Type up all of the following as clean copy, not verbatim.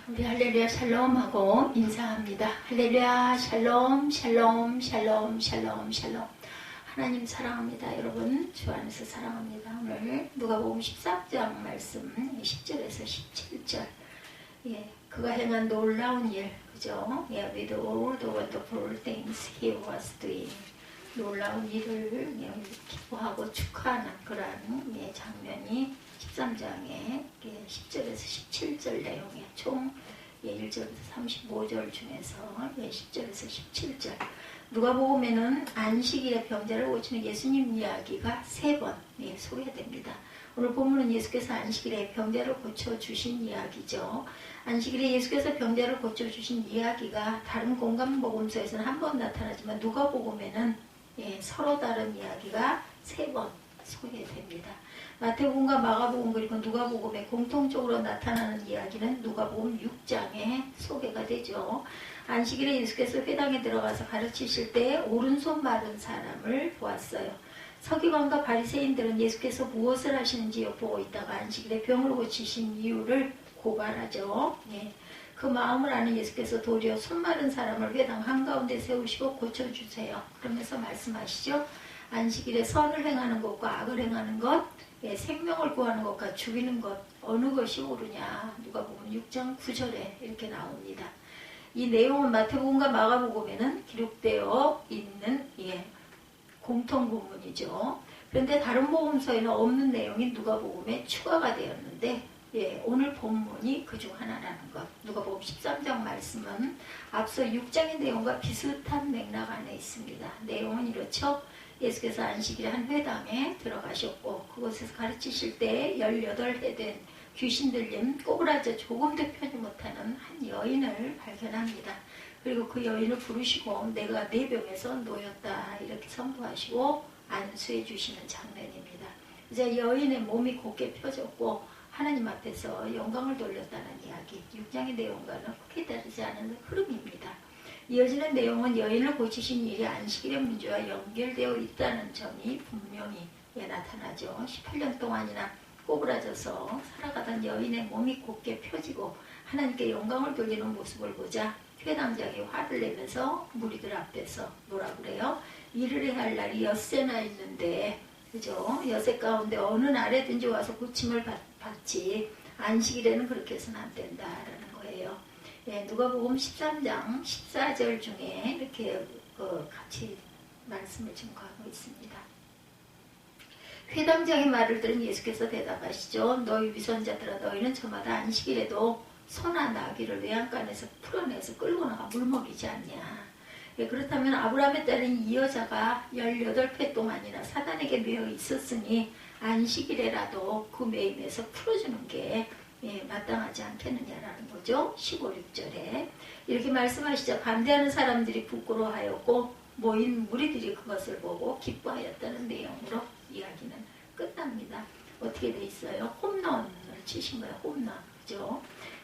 우리 할렐루야 샬롬하고 인사합니다. 할렐루야 샬롬 샬롬 샬롬 샬롬 샬롬. 하나님 사랑합니다. 여러분 주 안에서 사랑합니다. 오늘 누가복음 13장 말씀 10절에서 17절. 그가 행한 놀라운 일, 그죠? With all the wonderful things he was doing. 놀라운 일을 기뻐하고 축하하는 그런 장면이 13장의 10절에서 17절 내용에 총 1절부터 35절 중에서 10절에서 17절. 누가복음에는 안식일에 병자를 고치는 예수님 이야기가 3번 소개됩니다. 오늘 본문은 예수께서 안식일에 병자를 고쳐주신 이야기죠. 안식일에 예수께서 병자를 고쳐주신 이야기가 다른 공간복음서에서는 한 번 나타나지만 누가복음에는 서로 다른 이야기가 3번 소개됩니다. 마태복음과 마가복음 그리고 누가복음에 공통적으로 나타나는 이야기는 누가복음 6장에 소개가 되죠. 안식일에 예수께서 회당에 들어가서 가르치실 때 오른손 마른 사람을 보았어요. 서기관과 바리새인들은 예수께서 무엇을 하시는지 엿보고 있다가 안식일에 병을 고치신 이유를 고발하죠. 그 마음을 아는 예수께서 도리어 손 마른 사람을 회당 한가운데 세우시고 고쳐주세요. 그러면서 말씀하시죠. 안식일에 선을 행하는 것과 악을 행하는 것, 생명을 구하는 것과 죽이는 것 어느 것이 옳으냐. 누가복음 6장 9절에 이렇게 나옵니다. 이 내용은 마태복음과 마가복음에는 기록되어 있는 공통 본문이죠. 그런데 다른 복음서에는 없는 내용이 누가복음에 추가가 되었는데 오늘 본문이 그중 하나라는 것. 누가복음 13장 말씀은 앞서 6장의 내용과 비슷한 맥락 안에 있습니다. 내용은 이렇죠. 예수께서 안식일에 한 회당에 들어가셨고 그곳에서 가르치실 때 18해 된 귀신 들린 꼬부라져 조금도 펴지 못하는 한 여인을 발견합니다. 그리고 그 여인을 부르시고 내가 내 병에서 놓였다 이렇게 선포하시고 안수해 주시는 장면입니다. 이제 여인의 몸이 곧게 펴졌고 하나님 앞에서 영광을 돌렸다는 이야기, 6장의 내용과는 크게 다르지 않은 흐름입니다. 이어지는 내용은 여인을 고치신 일이 안식일의 문제와 연결되어 있다는 점이 분명히 나타나죠. 18년 동안이나 꼬부라져서 살아가던 여인의 몸이 곧게 펴지고 하나님께 영광을 돌리는 모습을 보자 회당장이 화를 내면서 무리들 앞에서 뭐라 그래요? 일을 해야 할 날이 엿새나 있는데 그죠? 엿새 가운데 어느 날에든지 와서 고침을 받지 안식일에는 그렇게 해서는 안 된다라는 거예요. 누가복음 13장 14절 중에 이렇게 같이 말씀을 증거하고 있습니다. 회당장의 말을 들은 예수께서 대답하시죠. 너희 위선자들아 너희는 저마다 안식일에도 소나 나귀를 외양간에서 풀어내서 끌고 나가 물먹이지 않냐. 그렇다면 아브라함의 딸인 이 여자가 18회 동안이나 사단에게 매여 있었으니 안식일에라도 그 매임에서 풀어주는 게 마땅하지 않겠느냐라는 거죠. 15, 6절에 이렇게 말씀하시자 반대하는 사람들이 부끄러워하였고 모인 무리들이 그것을 보고 기뻐하였다는 내용으로 이야기는 끝납니다. 어떻게 돼 있어요? 홈런을 치신 거예요. 홈런. 그죠?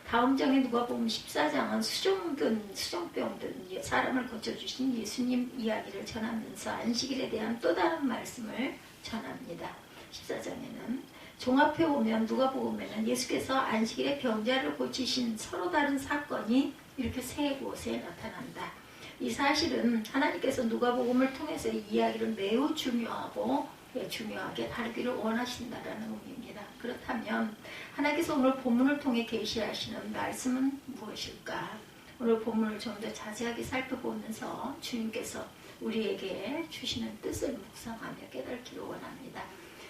다음 장에 누가복음 14장은 수종병 든 사람을 고쳐주신 예수님 이야기를 전하면서 안식일에 대한 또 다른 말씀을 전합니다. 14장에는 종합해 보면 누가복음에는 예수께서 안식일에 병자를 고치신 서로 다른 사건이 이렇게 세 곳에 나타난다. 이 사실은 하나님께서 누가복음을 통해서 이 이야기를 매우 중요하게 다루기를 원하신다라는 의미입니다. 그렇다면 하나님께서 오늘 본문을 통해 계시하시는 말씀은 무엇일까? 오늘 본문을 좀 더 자세하게 살펴보면서 주님께서 우리에게 주시는 뜻을 묵상하며 깨닫기를 원합니다.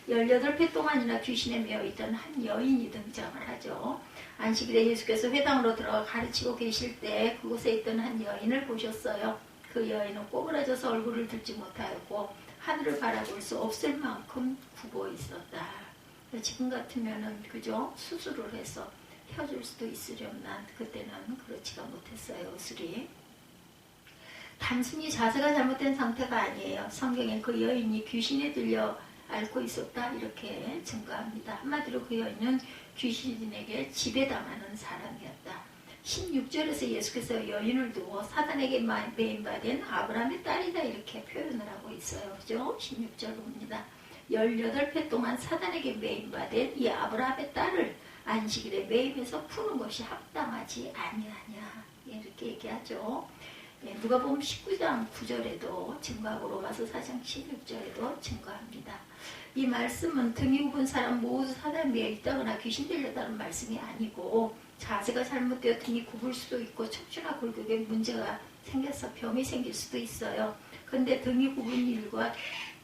18회 동안이나 귀신에 매여있던 한 여인이 등장을 하죠. 안식일에 예수께서 회당으로 들어가 가르치고 계실 때 그곳에 있던 한 여인을 보셨어요. 그 여인은 꼬부라져서 얼굴을 들지 못하였고 하늘을 바라볼 수 없을 만큼 굽어 있었다. 지금 같으면은 그죠? 수술을 해서 펴줄 수도 있으련만 그때는 그렇지가 못했어요. 의술이. 단순히 자세가 잘못된 상태가 아니에요. 성경엔 그 여인이 귀신에 들려 앓고 있었다 이렇게 증거합니다. 한마디로 그 여인은 귀신에게 지배당하는 사람이었다. 16절에서 예수께서 여인을 두고 사단에게 매임받은 아브라함의 딸이다 이렇게 표현을 하고 있어요. 그죠? 16절 봅니다. 18회 동안 사단에게 매임받은 이 아브라함의 딸을 안식일에 매임해서 푸는 것이 합당하지 아니하냐. 이렇게 얘기하죠. 누가복음 19장 9절에도 증거하고 로마서 4장 16절에도 증거합니다. 이 말씀은 등이 굽은 사람 모두 사단에 매여 있다거나 귀신 들렸다는 말씀이 아니고 자세가 잘못되어 등이 굽을 수도 있고 척추나 골격에 문제가 생겨서 병이 생길 수도 있어요. 근데 등이 굽은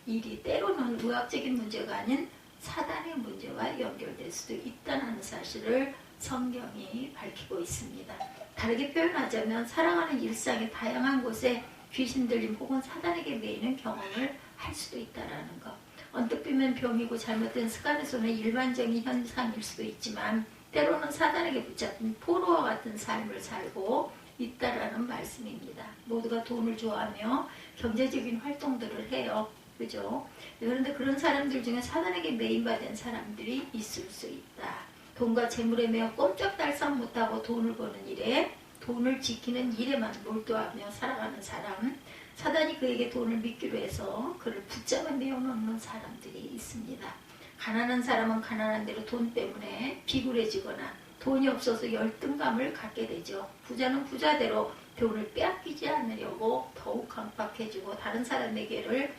일이 때로는 의학적인 문제가 아닌 사단의 문제와 연결될 수도 있다는 사실을 성경이 밝히고 있습니다. 다르게 표현하자면 살아가는 일상의 다양한 곳에 귀신 들림 혹은 사단에게 매이는 경험을 할 수도 있다는 것. 언뜻 보면 병이고 잘못된 습관에서는 일반적인 현상일 수도 있지만 때로는 사단에게 붙잡힌 포로와 같은 삶을 살고 있다라는 말씀입니다. 모두가 돈을 좋아하며 경제적인 활동들을 해요. 그죠? 그런데 그런 사람들 중에 사단에게 매인받은 사람들이 있을 수 있다. 돈과 재물에 매여 꼼짝달싹 못하고 돈을 버는 일에, 돈을 지키는 일에만 몰두하며 살아가는 사람, 사단이 그에게 돈을 믿기로 해서 그를 붙잡아 내어놓는 사람들이 있습니다. 가난한 사람은 가난한 대로 돈 때문에 비굴해지거나 돈이 없어서 열등감을 갖게 되죠. 부자는 부자대로 돈을 빼앗기지 않으려고 더욱 강박해지고 다른 사람에게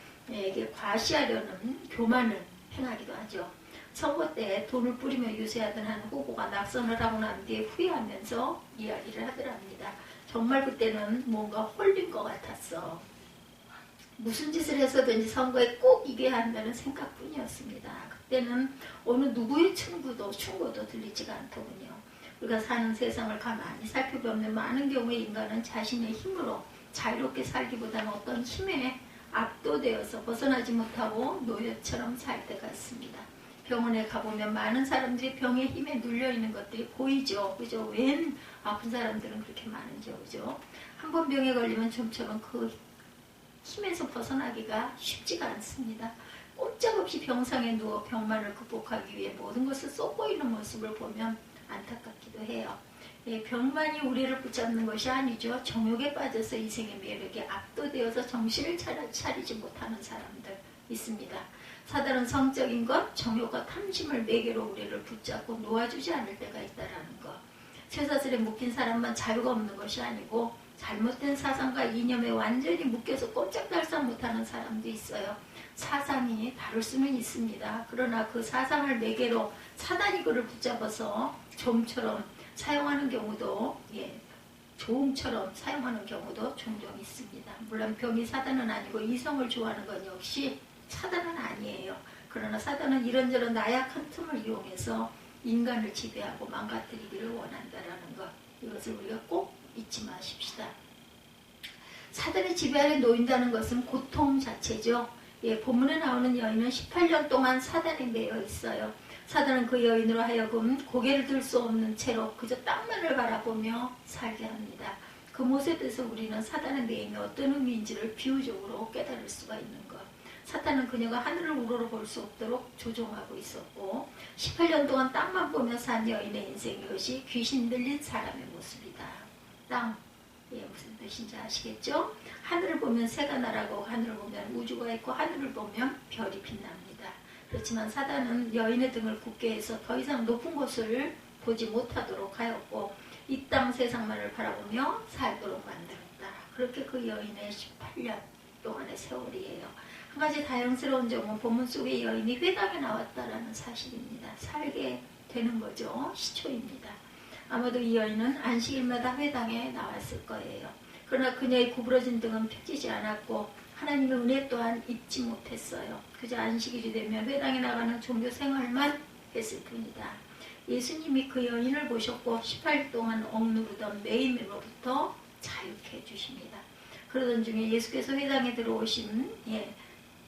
과시하려는 교만을 행하기도 하죠. 선거 때 돈을 뿌리며 유세하던 한 후보가 낙선을 하고 난 뒤에 후회하면서 이야기를 하더랍니다. 정말 그때는 뭔가 홀린 것 같았어. 무슨 짓을 해서든지 선거에 꼭 이겨야 한다는 생각뿐이었습니다. 그때는 어느 누구의 충고도 들리지가 않더군요. 우리가 사는 세상을 가만히 살펴보면 많은 경우에 인간은 자신의 힘으로 자유롭게 살기보다는 어떤 힘에 압도되어서 벗어나지 못하고 노예처럼 살 때가 있습니다. 병원에 가보면 많은 사람들이 병의 힘에 눌려있는 것들이 보이죠. 그죠? 웬 아픈 사람들은 그렇게 많은지요. 그죠? 한 번 병에 걸리면 좀처럼 그 힘에서 벗어나기가 쉽지가 않습니다. 꼼짝없이 병상에 누워 병만을 극복하기 위해 모든 것을 쏟고 있는 모습을 보면 안타깝기도 해요. 병만이 우리를 붙잡는 것이 아니죠. 정욕에 빠져서 이생의 매력에 압도되어서 정신을 차리지 못하는 사람들 있습니다. 사단은 성적인 것, 정욕과 탐심을 매개로 우리를 붙잡고 놓아주지 않을 때가 있다는 것. 쇠사슬에 묶인 사람만 자유가 없는 것이 아니고 잘못된 사상과 이념에 완전히 묶여서 꼼짝달싹 못하는 사람도 있어요. 사상이 다를 수는 있습니다. 그러나 그 사상을 매개로 사단이 그를 붙잡아서 좀처럼 사용하는 경우도 조음처럼 사용하는 경우도 종종 있습니다. 물론 병이 사단은 아니고 이성을 좋아하는 건 역시 사단은 아니에요. 그러나 사단은 이런저런 나약한 틈을 이용해서 인간을 지배하고 망가뜨리기를 원한다는 것. 이것을 우리가 꼭 잊지 마십시다. 사단의 지배 아래 놓인다는 것은 고통 자체죠. 본문에 나오는 여인은 18년 동안 사단에 매여 있어요. 사단은 그 여인으로 하여금 고개를 들 수 없는 채로 그저 땅만을 바라보며 살게 합니다. 그 모습에서 우리는 사단의 매임이 어떤 의미인지를 비유적으로 깨달을 수가 있는 것. 사탄은 그녀가 하늘을 우러러볼 수 없도록 조종하고 있었고 18년 동안 땅만 보며 산 여인의 인생, 이것이 귀신 들린 사람의 모습이다. 땅, 무슨 뜻인지 아시겠죠? 하늘을 보면 새가 날아가고 하늘을 보면 우주가 있고 하늘을 보면 별이 빛납니다. 그렇지만 사단은 여인의 등을 굳게 해서 더 이상 높은 곳을 보지 못하도록 하였고 이 땅 세상만을 바라보며 살도록 만들었다. 그렇게 그 여인의 18년 동안의 세월이에요. 한 가지 다양스러운 점은 본문 속에 여인이 회당에 나왔다라는 사실입니다. 살게 되는 거죠. 시초입니다. 아마도 이 여인은 안식일마다 회당에 나왔을 거예요. 그러나 그녀의 구부러진 등은 펴지지 않았고 하나님의 은혜 또한 잊지 못했어요. 그저 안식일이 되면 회당에 나가는 종교 생활만 했을 뿐이다. 예수님이 그 여인을 보셨고 18일 동안 억누르던 매임으로부터 자유케 해주십니다. 그러던 중에 예수께서 회당에 들어오신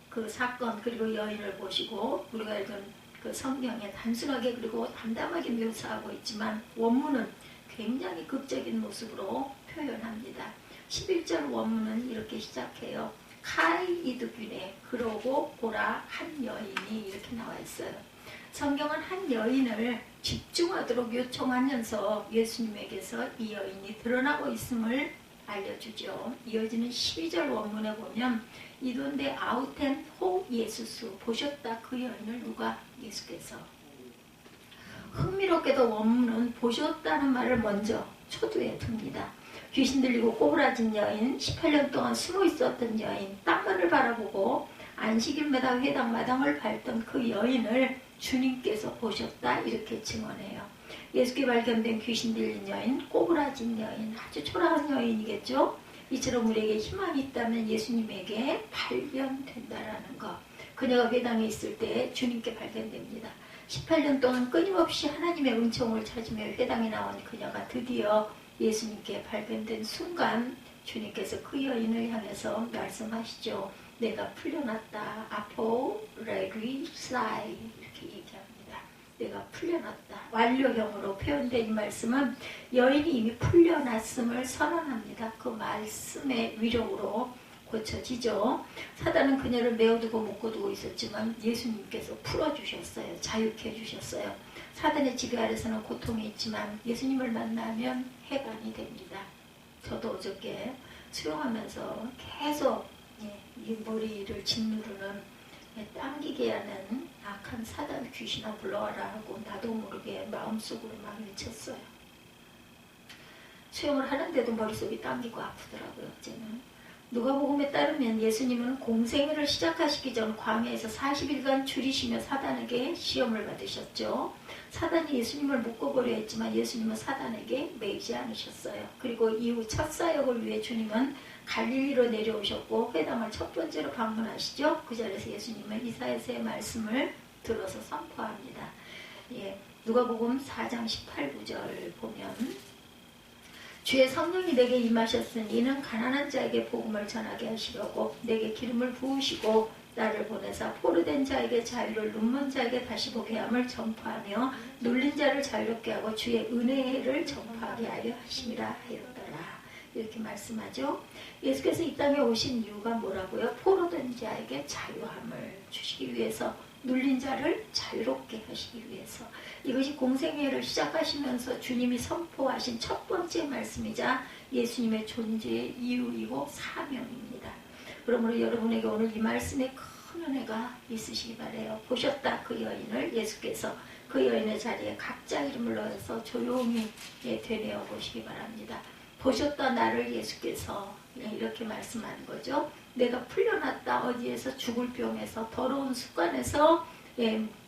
그 사건 그리고 여인을 보시고 우리가 읽은 그 성경에 단순하게 그리고 담담하게 묘사하고 있지만 원문은 굉장히 극적인 모습으로 표현합니다. 11절 원문은 이렇게 시작해요. 카이 이드균에 그러고 보라 한 여인이 이렇게 나와 있어요. 성경은 한 여인을 집중하도록 요청하면서 예수님에게서 이 여인이 드러나고 있음을 알려주죠. 이어지는 12절 원문에 보면 이돈데 아우텐 호 예수스 보셨다 그 여인을 누가? 예수께서. 흥미롭게도 원문은 보셨다는 말을 먼저 초두에 둡니다. 귀신 들리고 꼬부라진 여인, 18년 동안 숨어 있었던 여인, 땅만을 바라보고 안식일마다 회당 마당을 밟던 그 여인을 주님께서 보셨다 이렇게 증언해요. 예수께 발견된 귀신 들린 여인, 꼬부라진 여인, 아주 초라한 여인이겠죠. 이처럼 우리에게 희망이 있다면 예수님에게 발견된다라는 것. 그녀가 회당에 있을 때 주님께 발견됩니다. 18년 동안 끊임없이 하나님의 은총을 찾으며 회당에 나온 그녀가 드디어 예수님께 발견된 순간 주님께서 그 여인을 향해서 말씀하시죠. 내가 풀려났다. 아포 레리 사이 이렇게 얘기합니다. 내가 풀려났다. 완료형으로 표현된 이 말씀은 여인이 이미 풀려났음을 선언합니다. 그 말씀의 위력으로 고쳐지죠. 사단은 그녀를 메어두고 묶어두고 있었지만 예수님께서 풀어주셨어요. 자유케 해주셨어요. 사단의 지배 아래서는 고통이 있지만 예수님을 만나면 해방이 됩니다. 저도 어저께 수영하면서 계속 이 머리를 짓누르는 당기게 하는 악한 사단 귀신아 불러와라 하고 나도 모르게 마음속으로 막 외쳤어요. 수영을 하는데도 머릿속이 당기고 아프더라고요. 어제는. 누가복음에 따르면 예수님은 공생애를 시작하시기 전 광야에서 40일간 줄이시며 사단에게 시험을 받으셨죠. 사단이 예수님을 묶어버려 했지만 예수님은 사단에게 매이지 않으셨어요. 그리고 이후 첫 사역을 위해 주님은 갈릴리로 내려오셨고 회당을 첫 번째로 방문하시죠. 그 자리에서 예수님은 이사야서의 말씀을 들어서 선포합니다. 누가복음 4장 18-19절 보면 주의 성령이 내게 임하셨으니 이는 가난한 자에게 복음을 전하게 하시려고 내게 기름을 부으시고 나를 보내사 포로된 자에게 자유를, 눈먼 자에게 다시 보게 함을 전파하며 눌린 자를 자유롭게 하고 주의 은혜를 전파하게 하려 하심이라 하였더라. 이렇게 말씀하죠. 예수께서 이 땅에 오신 이유가 뭐라고요? 포로된 자에게 자유함을 주시기 위해서, 눌린 자를 자유롭게 하시기 위해서. 이것이 공생애를 시작하시면서 주님이 선포하신 첫 번째 말씀이자 예수님의 존재의 이유이고 사명입니다. 그러므로 여러분에게 오늘 이 말씀에 큰 은혜가 있으시기 바라요. 보셨다 그 여인을 예수께서 그 여인의 자리에 각자 이름을 넣어서 조용히 되뇌어 보시기 바랍니다. 보셨다 나를 예수께서 이렇게 말씀하는 거죠. 내가 풀려났다. 어디에서 죽을 병에서, 더러운 습관에서,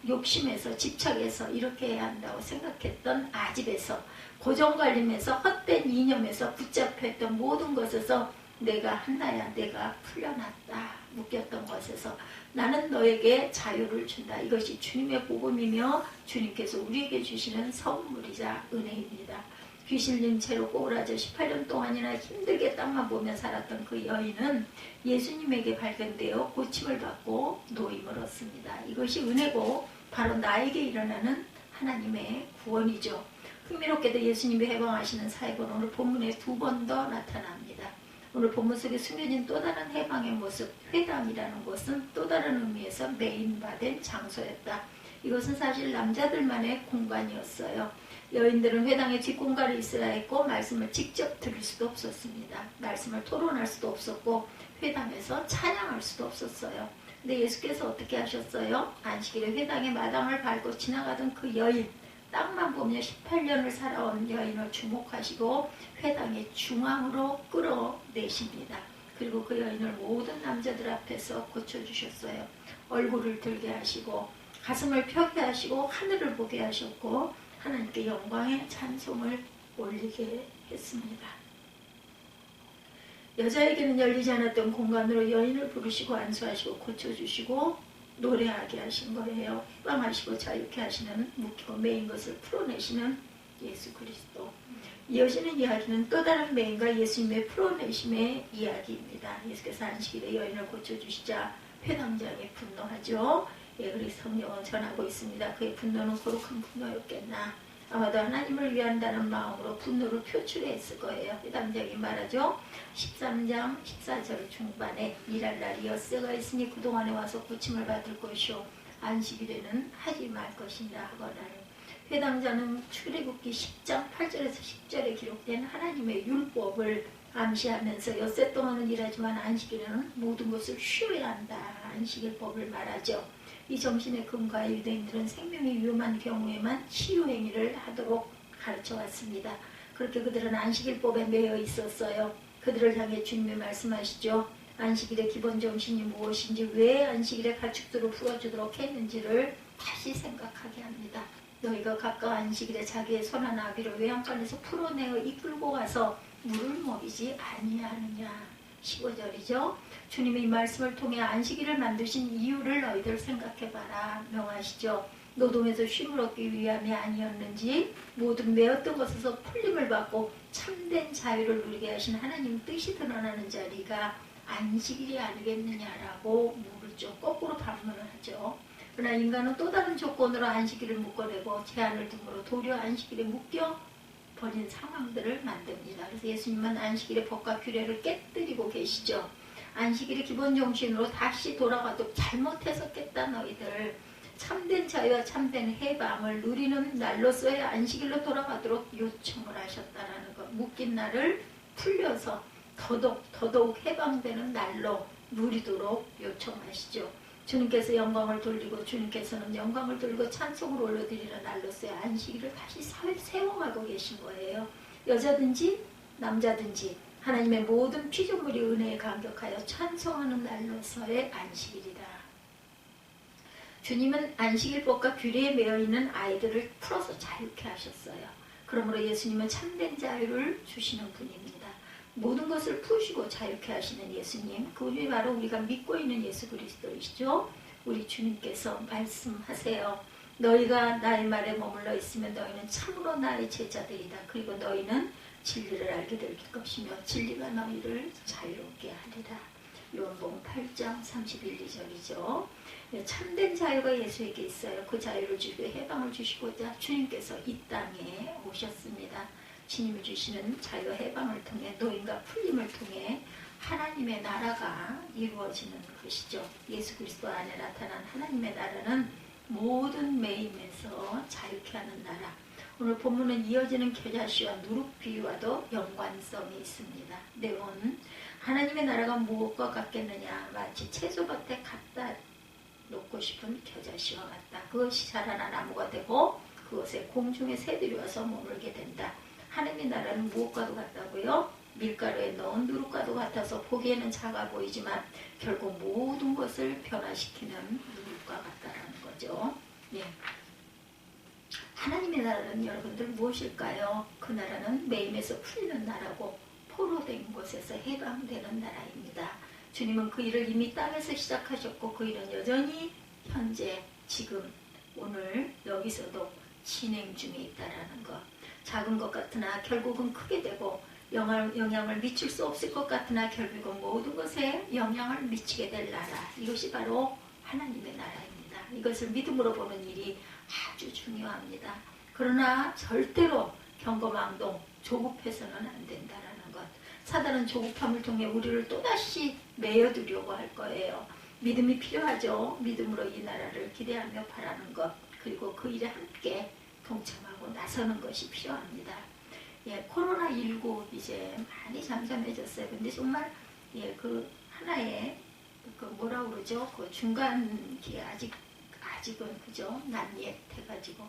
욕심에서, 집착에서 이렇게 해야 한다고 생각했던 아집에서, 고정관념에서, 헛된 이념에서 붙잡혔던 모든 것에서 내가 한나야, 내가 풀려났다. 묶였던 것에서 나는 너에게 자유를 준다. 이것이 주님의 복음이며 주님께서 우리에게 주시는 선물이자 은혜입니다. 귀신린 채로 꼬부라져 18년 동안이나 힘들게 땅만 보며 살았던 그 여인은 예수님에게 발견되어 고침을 받고 노임을 얻습니다. 이것이 은혜고 바로 나에게 일어나는 하나님의 구원이죠. 흥미롭게도 예수님이 해방하시는 사역은 오늘 본문에 2번 더 나타납니다. 오늘 본문 속에 숨겨진 또 다른 해방의 모습, 회당이라는 것은 또 다른 의미에서 메인화된 장소였다. 이것은 사실 남자들만의 공간이었어요. 여인들은 회당에 뒷공간에 있어야 했고 말씀을 직접 들을 수도 없었습니다. 말씀을 토론할 수도 없었고 회당에서 찬양할 수도 없었어요. 근데 예수께서 어떻게 하셨어요? 안식일에 회당의 마당을 밟고 지나가던 그 여인, 땅만 보며 18년을 살아온 여인을 주목하시고 회당의 중앙으로 끌어내십니다. 그리고 그 여인을 모든 남자들 앞에서 고쳐주셨어요. 얼굴을 들게 하시고 가슴을 펴게 하시고 하늘을 보게 하셨고 하나님께 영광의 찬송을 올리게 했습니다. 여자에게는 열리지 않았던 공간으로 여인을 부르시고 안수하시고 고쳐주시고 노래하게 하신 거예요. 해방하시고 자유케 하시는, 묶이고 메인 것을 풀어내시는 예수 그리스도. 이어지는 이야기는 또 다른 메인과 예수님의 풀어내심의 이야기입니다. 예수께서 안식일에 여인을 고쳐주시자 회당장이 분노하죠. 그리고 성경은 전하고 있습니다. 그의 분노는 거룩한 분노였겠나. 아마도 하나님을 위한다는 마음으로 분노를 표출했을 거예요. 회당장이 말하죠. 13장 14절 중반에 일할 날이 엿새가 있으니 그동안에 와서 고침을 받을 것이요 안식일에는 하지 말 것이라 하거나니. 회당자는 출애굽기 10장 8절에서 10절에 기록된 하나님의 율법을 암시하면서 엿새 동안은 일하지만 안식일에는 모든 것을 쉬어야 한다. 안식일법을 말하죠. 이 정신의 근거와 유대인들은 생명이 위험한 경우에만 치유행위를 하도록 가르쳐 왔습니다. 그렇게 그들은 안식일법에 매여 있었어요. 그들을 향해 주님이 말씀하시죠. 안식일의 기본 정신이 무엇인지, 왜 안식일에 가축들을 풀어주도록 했는지를 다시 생각하게 합니다. 너희가 각각 안식일에 자기의 소나 나귀를 외양간에서 풀어내어 이끌고 가서 물을 먹이지 아니하느냐. 15절이죠. 주님이 이 말씀을 통해 안식일을 만드신 이유를 너희들 생각해봐라 명하시죠. 노동에서 쉼을 얻기 위함이 아니었는지 모든 매었던 것에서 풀림을 받고 참된 자유를 누리게 하신 하나님 뜻이 드러나는 자리가 안식일이 아니겠느냐라고 물었죠. 거꾸로 반문을 하죠. 그러나 인간은 또 다른 조건으로 안식일을 묶어내고 제한을 둠으로 도리어 안식일에 묶여 버린 상황들을 만듭니다. 그래서 예수님은 안식일의 법과 규례를 깨뜨리고 계시죠. 안식일의 기본 정신으로 다시 돌아가도 잘못해서 깼다 너희들. 참된 자유와 참된 해방을 누리는 날로서의 안식일로 돌아가도록 요청을 하셨다라는 것. 묶인 날을 풀려서 더더욱 해방되는 날로 누리도록 요청하시죠. 주님께서 영광을 돌리고 주님께서는 영광을 돌리고 찬송을 올려드리는 날로서의 안식일을 다시 세워가고 계신 거예요. 여자든지 남자든지 하나님의 모든 피조물이 은혜에 감격하여 찬송하는 날로서의 안식일이다. 주님은 안식일법과 규례에 매여있는 아이들을 풀어서 자유케 하셨어요. 그러므로 예수님은 참된 자유를 주시는 분입니다. 모든 것을 푸시고 자유케 하시는 예수님, 그분이 바로 우리가 믿고 있는 예수 그리스도이시죠. 우리 주님께서 말씀하세요. 너희가 나의 말에 머물러 있으면 너희는 참으로 나의 제자들이다. 그리고 너희는 진리를 알게 될 것이며 진리가 너희를 자유롭게 하리라. 요한복음 8장 31, 2절이죠. 참된 자유가 예수에게 있어요. 그 자유를 주시고 해방을 주시고자 주님께서 이 땅에 오셨습니다. 주님이 주시는 자유와 해방을 통해 노임과 풀림을 통해 하나님의 나라가 이루어지는 것이죠. 예수 그리스도 안에 나타난 하나님의 나라는 모든 매임에서 자유케 하는 나라. 오늘 본문은 이어지는 겨자씨와 누룩 비유와도 연관성이 있습니다. 내용은 하나님의 나라가 무엇과 같겠느냐. 마치 채소밭에 갖다 놓고 싶은 겨자씨와 같다. 그것이 자라나 나무가 되고 그것에 공중의 새들이 와서 머물게 된다. 하나님의 나라는 무엇과도 같다고요? 밀가루에 넣은 누룩과도 같아서 보기에는 작아 보이지만 결국 모든 것을 변화시키는 누룩과 같다라는 거죠. 예. 하나님의 나라는 여러분들 무엇일까요? 그 나라는 매임에서 풀리는 나라고 포로된 곳에서 해방되는 나라입니다. 주님은 그 일을 이미 땅에서 시작하셨고 그 일은 여전히 현재 지금 오늘 여기서도 진행 중에 있다라는 것. 작은 것 같으나 결국은 크게 되고 영향을 미칠 수 없을 것 같으나 결국은 모든 것에 영향을 미치게 될 나라. 이것이 바로 하나님의 나라입니다. 이것을 믿음으로 보는 일이 아주 중요합니다. 그러나 절대로 경거망동, 조급해서는 안 된다라는 것. 사단은 조급함을 통해 우리를 또다시 매여두려고 할 거예요. 믿음이 필요하죠. 믿음으로 이 나라를 기대하며 바라는 것. 그리고 그 일에 함께 동참하고 나서는 것이 필요합니다. 예, 코로나19 이제 많이 잠잠해졌어요. 근데 정말 그 하나의 그 뭐라 그러죠? 그 중간기에 아직은 그죠? 난옛 해가지고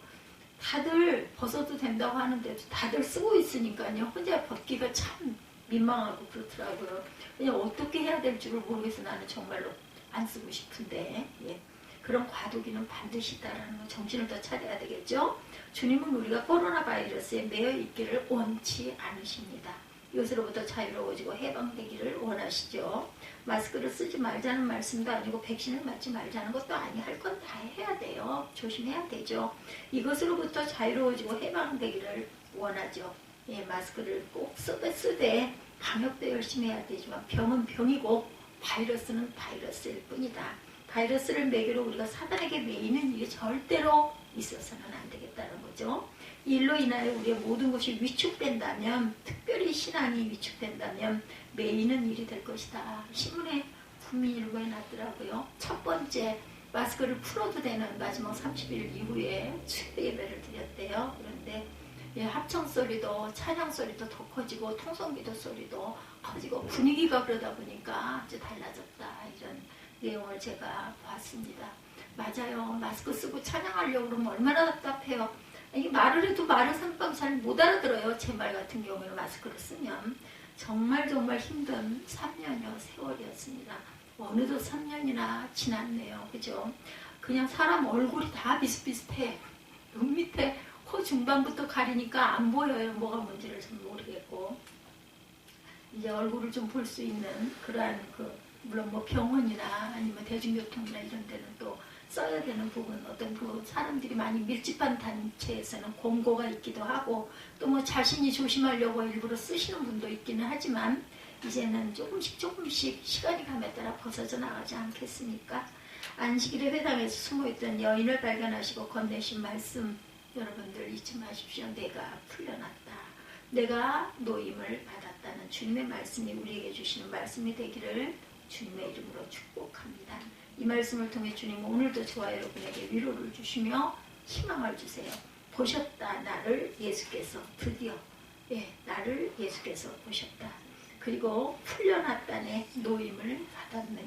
다들 벗어도 된다고 하는데도 다들 쓰고 있으니까요. 혼자 벗기가 참 민망하고 그렇더라고요. 그냥 어떻게 해야 될 줄을 모르겠어. 나는 정말로 안 쓰고 싶은데. 예. 그런 과도기는 반드시 있다라는 거 정신을 더 차려야 되겠죠. 주님은 우리가 코로나 바이러스에 매여 있기를 원치 않으십니다. 이것으로부터 자유로워지고 해방되기를 원하시죠. 마스크를 쓰지 말자는 말씀도 아니고 백신을 맞지 말자는 것도 아니. 할 건 다 해야 돼요. 조심해야 되죠. 이것으로부터 자유로워지고 해방되기를 원하죠. 예, 마스크를 꼭 쓰되 방역도 열심히 해야 되지만 병은 병이고 바이러스는 바이러스일 뿐이다. 바이러스를 매개로 우리가 사단에게 매이는 일이 절대로 있어서는 안 되겠다는 거죠. 이 일로 인하여 우리의 모든 것이 위축된다면, 특별히 신앙이 위축된다면 매이는 일이 될 것이다. 신문에 국민일보에 났더라고요. 첫 번째 마스크를 풀어도 되는 마지막 30일 이후에 수요 예배를 드렸대요. 그런데 합청 소리도 찬양 소리도 더 커지고 통성기도 소리도 커지고 분위기가 그러다 보니까 아주 달라졌다. 이런 내용을 제가 봤습니다. 맞아요. 마스크 쓰고 찬양하려고 그러면 얼마나 답답해요. 이게 말을 해도 말을 상방 잘 못 알아들어요. 제 말 같은 경우에는 마스크를 쓰면. 정말 정말 힘든 3년여 세월이었습니다. 어느덧 3년이나 지났네요. 그죠? 그냥 사람 얼굴이 다 비슷비슷해. 눈 밑에 코 중반부터 가리니까 안 보여요. 뭐가 뭔지를 좀 모르겠고. 이제 얼굴을 좀 볼 수 있는 그러한 물론 뭐 병원이나 아니면 대중교통이나 이런 데는 또 써야 되는 부분, 어떤 사람들이 많이 밀집한 단체에서는 공고가 있기도 하고 또 뭐 자신이 조심하려고 일부러 쓰시는 분도 있기는 하지만 이제는 조금씩 시간이 감에 따라 벗어져 나가지 않겠습니까? 안식일의 회당에서 숨어있던 여인을 발견하시고 건네신 말씀 여러분들 잊지 마십시오. 내가 풀려났다. 내가 노임을 받았다는 주님의 말씀이 우리에게 주시는 말씀이 되기를 주님의 이름으로 축복합니다. 이 말씀을 통해 주님은 오늘도 저와 여러분에게 위로를 주시며 희망을 주세요. 보셨다. 나를 예수께서 드디어 나를 예수께서 보셨다. 그리고 풀려났다네. 노임을 받았네.